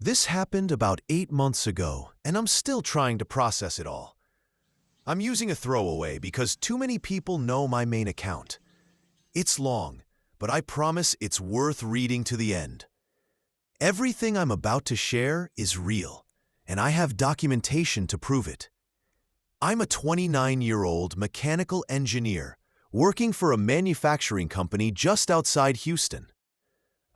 This happened about 8 months ago, and I'm still trying to process it all. I'm using a throwaway because too many people know my main account. It's long, but I promise it's worth reading to the end. Everything I'm about to share is real, and I have documentation to prove it. I'm a 29-year-old mechanical engineer working for a manufacturing company just outside Houston.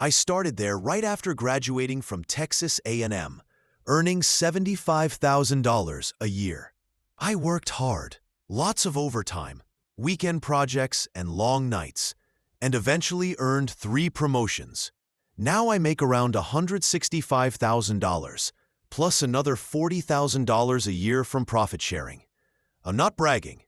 I started there right after graduating from Texas A&M, earning $75,000 a year. I worked hard, lots of overtime, weekend projects, and long nights, and eventually earned 3 promotions. Now I make around $165,000, plus another $40,000 a year from profit sharing. I'm not bragging.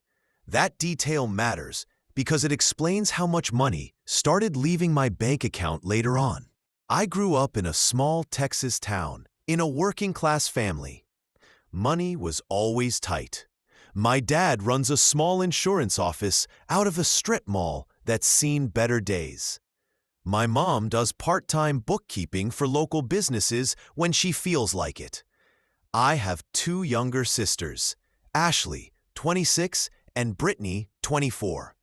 That detail matters because it explains how much money started leaving my bank account later on. I grew up in a small Texas town, in a working-class family. Money was always tight. My dad runs a small insurance office out of a strip mall that's seen better days. My mom does part-time bookkeeping for local businesses when she feels like it. I have 2 younger sisters, Ashley, 26, and Brittany, 24.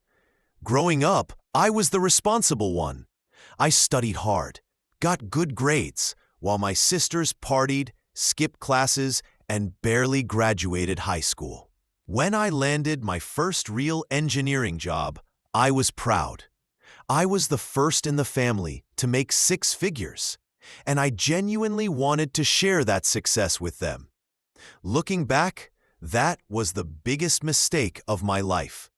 Growing up, I was the responsible one. I studied hard, got good grades, while my sisters partied, skipped classes, and barely graduated high school. When I landed my first real engineering job, I was proud. I was the first in the family to make 6 figures, and I genuinely wanted to share that success with them. Looking back, that was the biggest mistake of my life.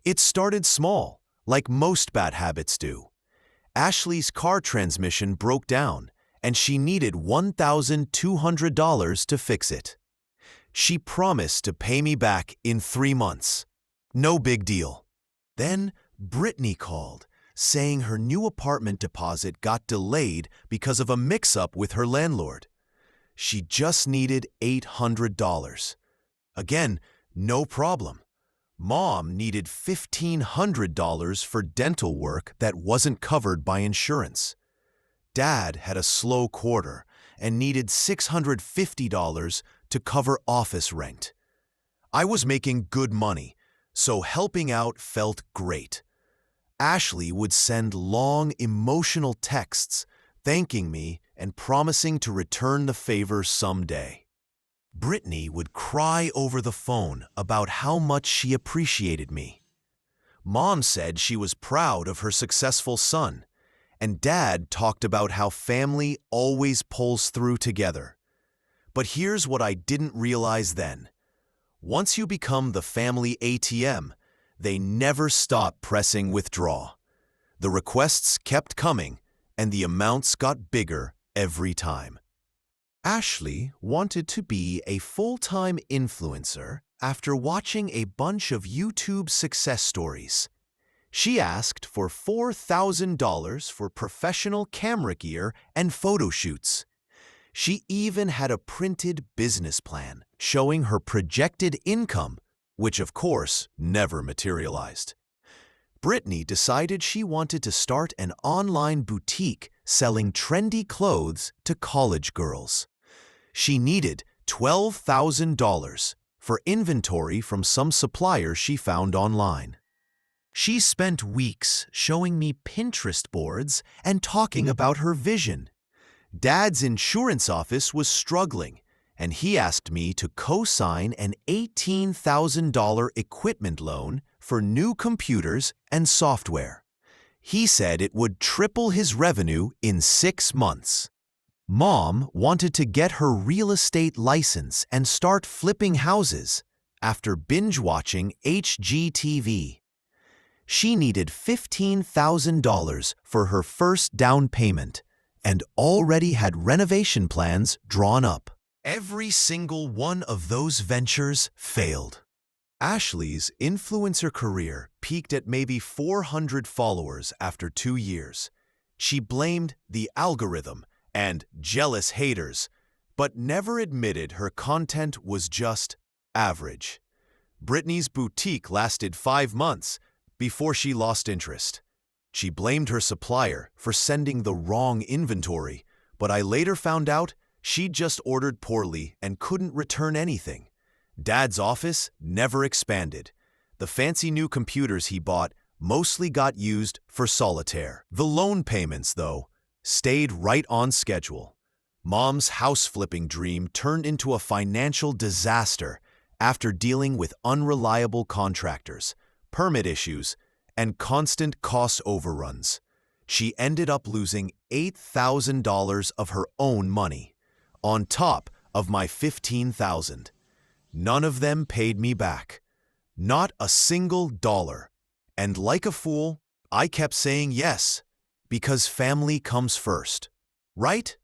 It started small, like most bad habits do. Ashley's car transmission broke down, and she needed $1,200 to fix it. She promised to pay me back in 3 months. No big deal. Then Brittany called, saying her new apartment deposit got delayed because of a mix-up with her landlord. She just needed $800. Again, no problem. Mom needed $1,500 for dental work that wasn't covered by insurance. Dad had a slow quarter and needed $650 to cover office rent. I was making good money, so helping out felt great. Ashley would send long, emotional texts thanking me and promising to return the favor someday. Brittany would cry over the phone about how much she appreciated me. Mom said she was proud of her successful son, and Dad talked about how family always pulls through together. But here's what I didn't realize then. Once you become the family ATM, they never stop pressing withdraw. The requests kept coming, and the amounts got bigger every time. Ashley wanted to be a full-time influencer after watching a bunch of YouTube success stories. She asked for $4,000 for professional camera gear and photo shoots. She even had a printed business plan showing her projected income, which of course never materialized. Brittany decided she wanted to start an online boutique selling trendy clothes to college girls. She needed $12,000 for inventory from some suppliers she found online. She spent weeks showing me Pinterest boards and talking about her vision. Dad's insurance office was struggling, and he asked me to co-sign an $18,000 equipment loan for new computers and software. He said it would triple his revenue in 6 months. Mom wanted to get her real estate license and start flipping houses after binge-watching HGTV. She needed $15,000 for her first down payment and already had renovation plans drawn up. Every single one of those ventures failed. Ashley's influencer career peaked at maybe 400 followers after 2 years. She blamed the algorithm and jealous haters, but never admitted her content was just average. Brittany's boutique lasted 5 months before she lost interest. She blamed her supplier for sending the wrong inventory, but I later found out She'd just ordered poorly and couldn't return anything. Dad's office never expanded. The fancy new computers he bought mostly got used for solitaire. The loan payments, though, stayed right on schedule. Mom's house-flipping dream turned into a financial disaster after dealing with unreliable contractors, permit issues, and constant cost overruns. She ended up losing $8,000 of her own money, on top of my $15,000. None of them paid me back. Not a single dollar. And like a fool, I kept saying yes, because family comes first. Right?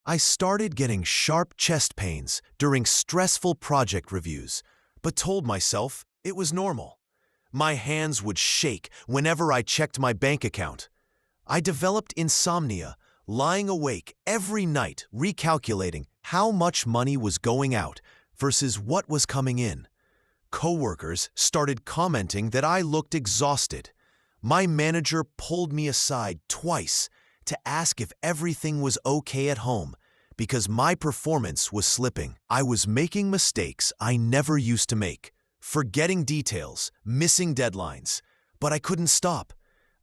I started getting sharp chest pains during stressful project reviews, but told myself it was normal. My hands would shake whenever I checked my bank account. I developed insomnia, lying awake every night recalculating how much money was going out versus what was coming in. Coworkers started commenting that I looked exhausted. My manager pulled me aside twice to ask if everything was okay at home because my performance was slipping. I was making mistakes I never used to make, forgetting details, missing deadlines, but I couldn't stop.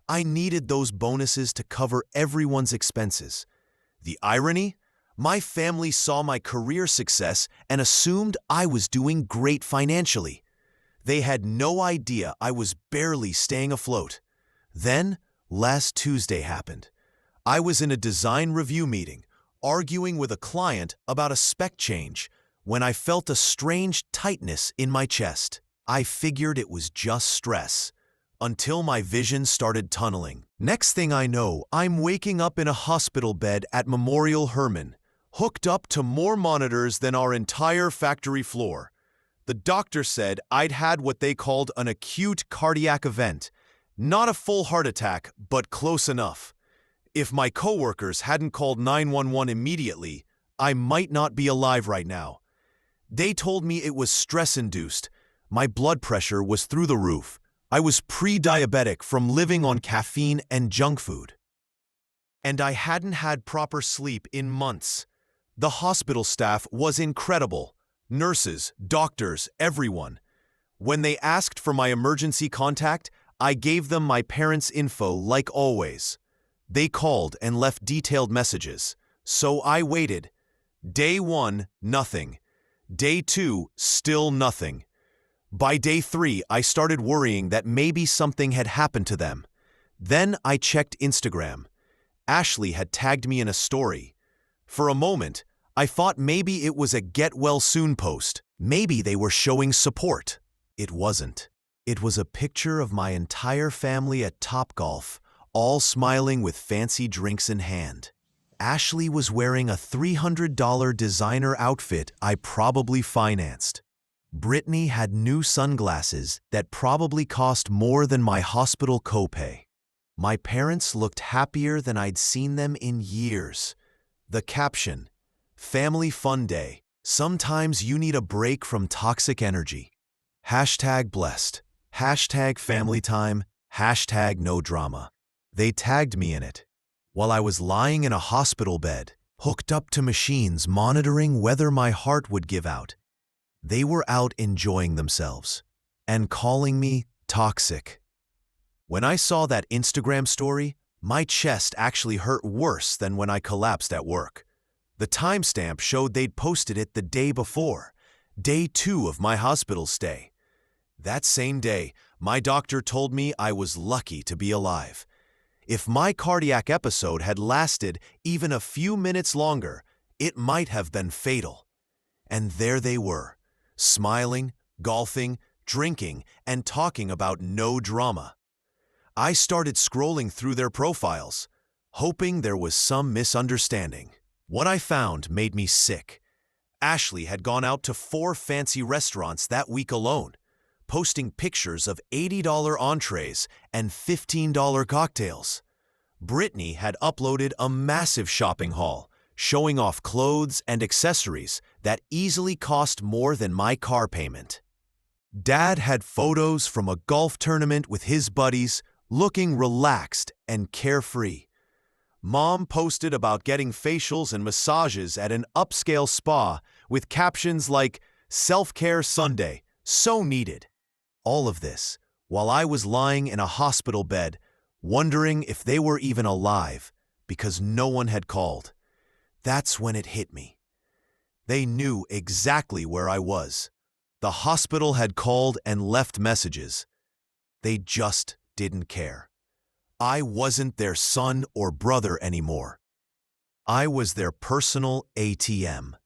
I needed those bonuses to cover everyone's expenses. The irony? My family saw my career success and assumed I was doing great financially. They had no idea I was barely staying afloat. Then, last Tuesday happened. I was in a design review meeting, arguing with a client about a spec change, when I felt a strange tightness in my chest. I figured it was just stress, until my vision started tunneling. Next thing I know, I'm waking up in a hospital bed at Memorial Hermann, hooked up to more monitors than our entire factory floor. The doctor said I'd had what they called an acute cardiac event. Not a full heart attack, but close enough. If my coworkers hadn't called 911 immediately, I might not be alive right now. They told me it was stress-induced. My blood pressure was through the roof. I was pre-diabetic from living on caffeine and junk food. And I hadn't had proper sleep in months. The hospital staff was incredible. Nurses, doctors, everyone. When they asked for my emergency contact, I gave them my parents' info like always. They called and left detailed messages, so I waited. Day 1, nothing. Day 2, still nothing. By day 3, I started worrying that maybe something had happened to them. Then I checked Instagram. Ashley had tagged me in a story. For a moment, I thought maybe it was a get well soon post. Maybe they were showing support. It wasn't. It was a picture of my entire family at Topgolf, all smiling with fancy drinks in hand. Ashley was wearing a $300 designer outfit I probably financed. Brittany had new sunglasses that probably cost more than my hospital copay. My parents looked happier than I'd seen them in years. The caption, "Family Fun Day. Sometimes you need a break from toxic energy. #blessed. #family time. #no drama." They tagged me in it. While I was lying in a hospital bed, hooked up to machines monitoring whether my heart would give out. They were out enjoying themselves and calling me toxic. When I saw that Instagram story, my chest actually hurt worse than when I collapsed at work. The timestamp showed they'd posted it the day before, day 2 of my hospital stay. That same day, my doctor told me I was lucky to be alive. If my cardiac episode had lasted even a few minutes longer, it might have been fatal. And there they were, smiling, golfing, drinking, and talking about no drama. I started scrolling through their profiles, hoping there was some misunderstanding. What I found made me sick. Ashley had gone out to 4 fancy restaurants that week alone, posting pictures of $80 entrees and $15 cocktails. Brittany had uploaded a massive shopping haul, showing off clothes and accessories that easily cost more than my car payment. Dad had photos from a golf tournament with his buddies, looking relaxed and carefree. Mom posted about getting facials and massages at an upscale spa with captions like, "Self-Care Sunday, so needed." All of this while I was lying in a hospital bed, wondering if they were even alive because no one had called. That's when it hit me. They knew exactly where I was. The hospital had called and left messages. They just didn't care. I wasn't their son or brother anymore. I was their personal ATM.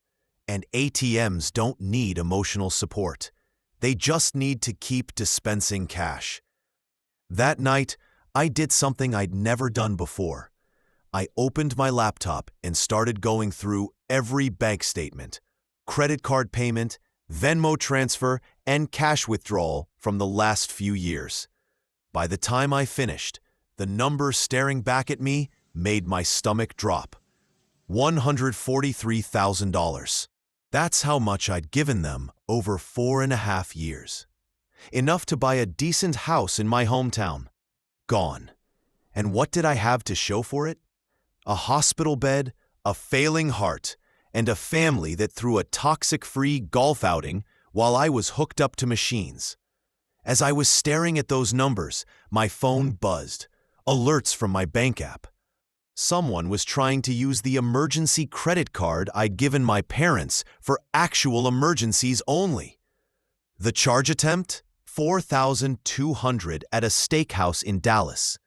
And ATMs don't need emotional support. They just need to keep dispensing cash. That night, I did something I'd never done before. I opened my laptop and started going through every bank statement, credit card payment, Venmo transfer, and cash withdrawal from the last few years. By the time I finished, the number staring back at me made my stomach drop. $143,000. That's how much I'd given them over 4.5 years. Enough to buy a decent house in my hometown. Gone. And what did I have to show for it? A hospital bed, a failing heart, and a family that threw a toxic-free golf outing while I was hooked up to machines. As I was staring at those numbers, my phone buzzed. Alerts from my bank app. Someone was trying to use the emergency credit card I'd given my parents for actual emergencies only. The charge attempt? $4,200 at a steakhouse in Dallas.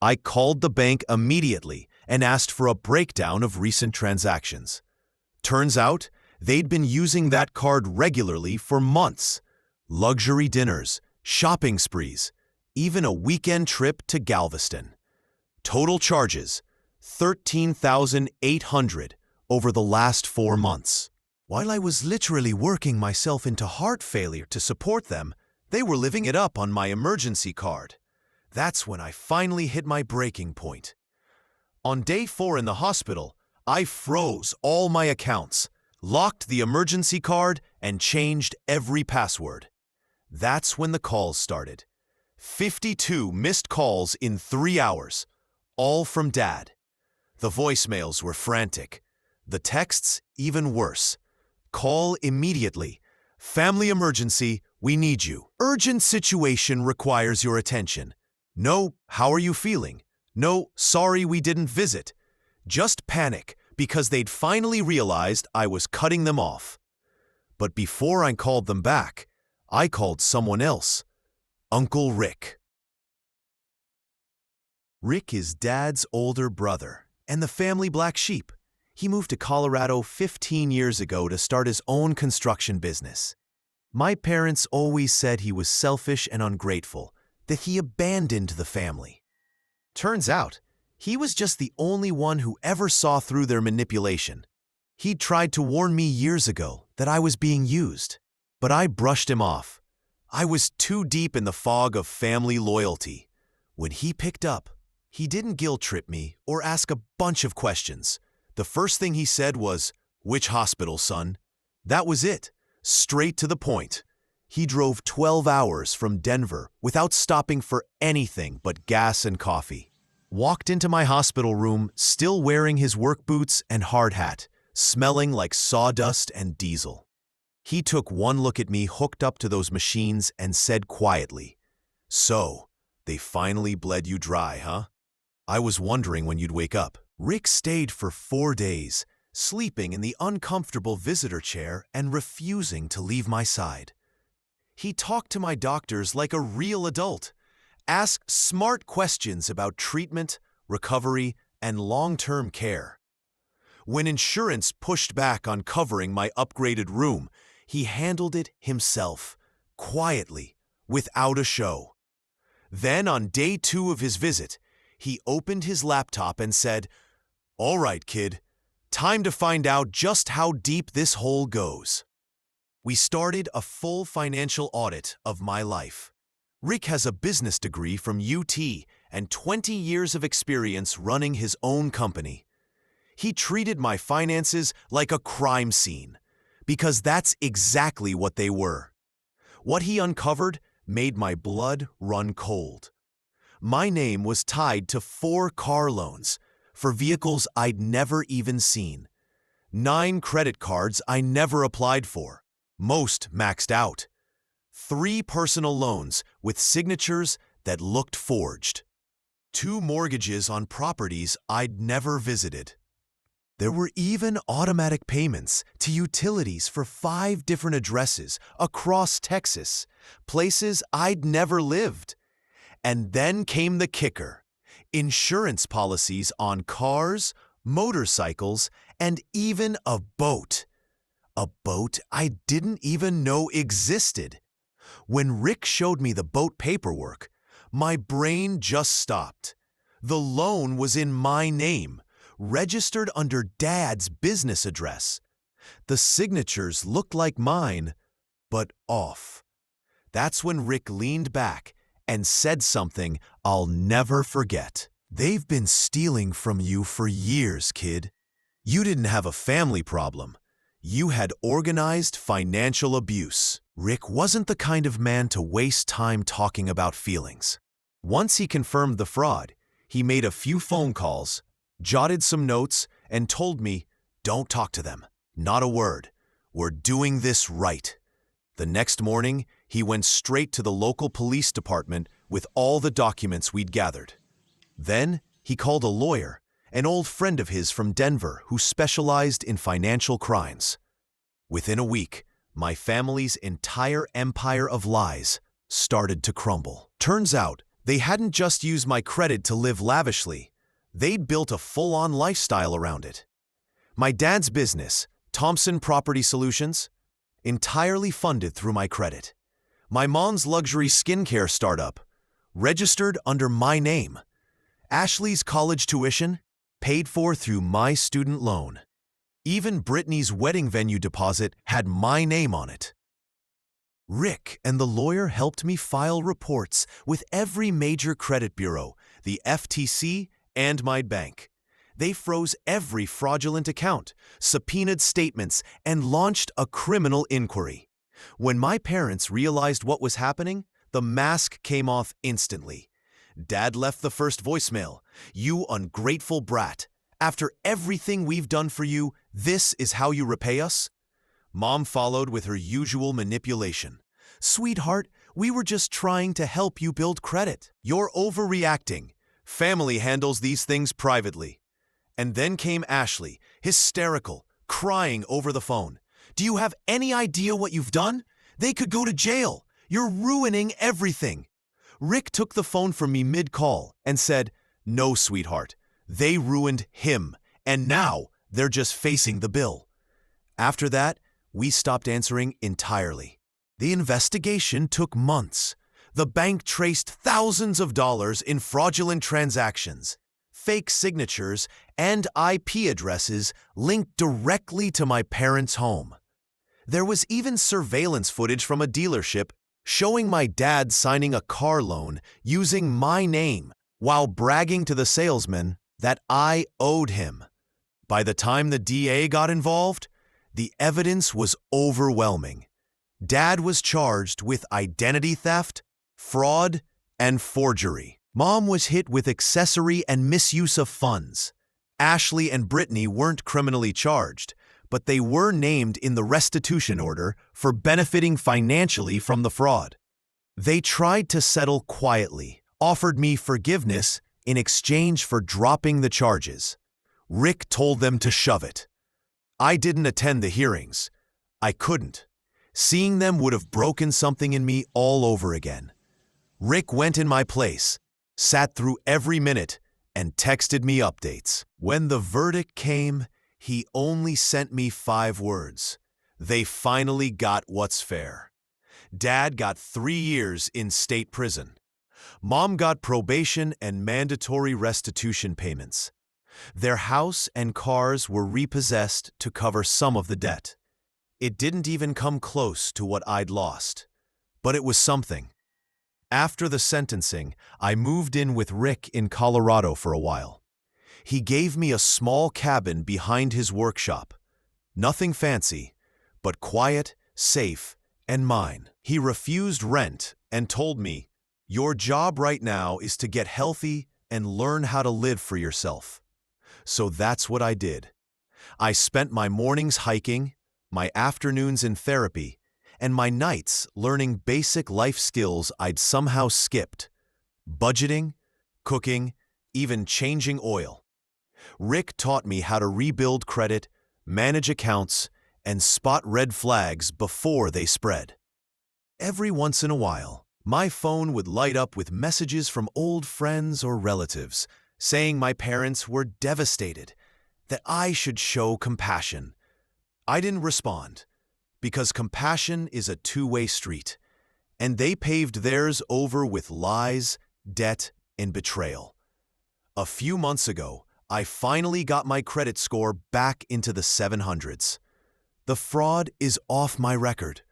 I called the bank immediately and asked for a breakdown of recent transactions. Turns out, they'd been using that card regularly for months. Luxury dinners, shopping sprees, even a weekend trip to Galveston. Total charges, $13,800 over the last 4 months. While I was literally working myself into heart failure to support them, they were living it up on my emergency card. That's when I finally hit my breaking point. On day 4 in the hospital, I froze all my accounts, locked the emergency card, and changed every password. That's when the calls started. 52 missed calls in 3 hours, all from Dad. The voicemails were frantic. The texts even worse. Call immediately. Family emergency, we need you. Urgent situation requires your attention. No, how are you feeling? No, sorry we didn't visit. Just panic because they'd finally realized I was cutting them off. But before I called them back, I called someone else. Uncle Rick. Rick is Dad's older brother and the family black sheep. He moved to Colorado 15 years ago to start his own construction business. My parents always said he was selfish and ungrateful, that he abandoned the family. Turns out, he was just the only one who ever saw through their manipulation. He'd tried to warn me years ago that I was being used, but I brushed him off. I was too deep in the fog of family loyalty. When he picked up, he didn't guilt-trip me or ask a bunch of questions. The first thing he said was, "Which hospital, son?" That was it, straight to the point. He drove 12 hours from Denver without stopping for anything but gas and coffee. Walked into my hospital room still wearing his work boots and hard hat, smelling like sawdust and diesel. He took one look at me hooked up to those machines and said quietly, "So, they finally bled you dry, huh? I was wondering when you'd wake up." Rick stayed for 4 days, sleeping in the uncomfortable visitor chair and refusing to leave my side. He talked to my doctors like a real adult, asked smart questions about treatment, recovery, and long-term care. When insurance pushed back on covering my upgraded room, he handled it himself, quietly, without a show. Then on day 2 of his visit, he opened his laptop and said, "All right, kid, time to find out just how deep this hole goes." We started a full financial audit of my life. Rick has a business degree from UT and 20 years of experience running his own company. He treated my finances like a crime scene, because that's exactly what they were. What he uncovered made my blood run cold. My name was tied to 4 car loans, for vehicles I'd never even seen. 9 credit cards I never applied for, most maxed out. 3 personal loans with signatures that looked forged. 2 mortgages on properties I'd never visited. There were even automatic payments to utilities for 5 different addresses across Texas, places I'd never lived. And then came the kicker: insurance policies on cars, motorcycles, and even a boat. A boat I didn't even know existed. When Rick showed me the boat paperwork, my brain just stopped. The loan was in my name, registered under Dad's business address. The signatures looked like mine, but off. That's when Rick leaned back and said something I'll never forget. "They've been stealing from you for years, kid. You didn't have a family problem. You had organized financial abuse." Rick wasn't the kind of man to waste time talking about feelings. Once he confirmed the fraud, he made a few phone calls, jotted some notes, and told me, "Don't talk to them. Not a word. We're doing this right." The next morning, he went straight to the local police department with all the documents we'd gathered. Then, he called a lawyer, an old friend of his from Denver who specialized in financial crimes. Within a week, my family's entire empire of lies started to crumble. Turns out, they hadn't just used my credit to live lavishly. They'd built a full-on lifestyle around it. My dad's business, Thompson Property Solutions, entirely funded through my credit. My mom's luxury skincare startup, registered under my name. Ashley's college tuition, paid for through my student loan. Even Brittany's wedding venue deposit had my name on it. Rick and the lawyer helped me file reports with every major credit bureau, the FTC, and my bank. They froze every fraudulent account, subpoenaed statements, and launched a criminal inquiry. When my parents realized what was happening, the mask came off instantly. Dad left the first voicemail: "You ungrateful brat. After everything we've done for you, this is how you repay us?" Mom followed with her usual manipulation. "Sweetheart, we were just trying to help you build credit. You're overreacting. Family handles these things privately." And then came Ashley, hysterical, crying over the phone. "Do you have any idea what you've done? They could go to jail. You're ruining everything." Rick took the phone from me mid-call and said, "No, sweetheart. They ruined him, and now they're just facing the bill." After that, we stopped answering entirely. The investigation took months. The bank traced thousands of dollars in fraudulent transactions, fake signatures, and IP addresses linked directly to my parents' home. There was even surveillance footage from a dealership showing my dad signing a car loan using my name while bragging to the salesman that I owed him. By the time the DA got involved, the evidence was overwhelming. Dad was charged with identity theft, fraud, and forgery. Mom was hit with accessory and misuse of funds. Ashley and Brittany weren't criminally charged, but they were named in the restitution order for benefiting financially from the fraud. They tried to settle quietly, offered me forgiveness in exchange for dropping the charges. Rick told them to shove it. I didn't attend the hearings. I couldn't. Seeing them would have broken something in me all over again. Rick went in my place, sat through every minute, and texted me updates. When the verdict came, he only sent me 5 words. They finally got what's fair. Dad got 3 years in state prison. Mom got probation and mandatory restitution payments. Their house and cars were repossessed to cover some of the debt. It didn't even come close to what I'd lost, but it was something. After the sentencing, I moved in with Rick in Colorado for a while. He gave me a small cabin behind his workshop. Nothing fancy, but quiet, safe, and mine. He refused rent and told me, "Your job right now is to get healthy and learn how to live for yourself." So that's what I did. I spent my mornings hiking, my afternoons in therapy, and my nights learning basic life skills I'd somehow skipped. Budgeting, cooking, even changing oil. Rick taught me how to rebuild credit, manage accounts, and spot red flags before they spread. Every once in a while, my phone would light up with messages from old friends or relatives saying my parents were devastated, that I should show compassion. I didn't respond, because compassion is a two-way street, and they paved theirs over with lies, debt, and betrayal. A few months ago, I finally got my credit score back into the 700s. The fraud is off my record.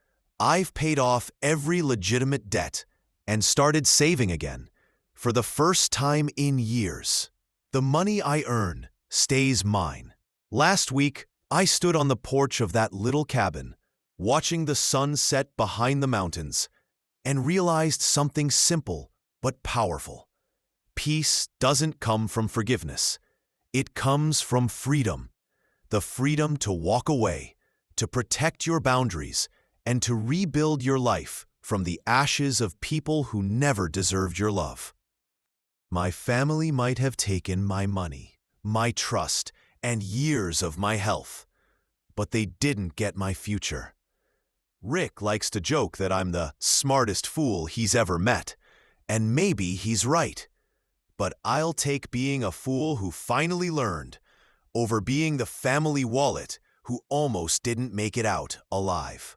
I've paid off every legitimate debt and started saving again, for the first time in years. The money I earn stays mine. Last week, I stood on the porch of that little cabin, watching the sun set behind the mountains, and realized something simple but powerful. Peace doesn't come from forgiveness. It comes from freedom. The freedom to walk away, to protect your boundaries, and to rebuild your life from the ashes of people who never deserved your love. My family might have taken my money, my trust, and years of my health, but they didn't get my future. Rick likes to joke that I'm the smartest fool he's ever met, and maybe he's right. But I'll take being a fool who finally learned over being the family wallet who almost didn't make it out alive.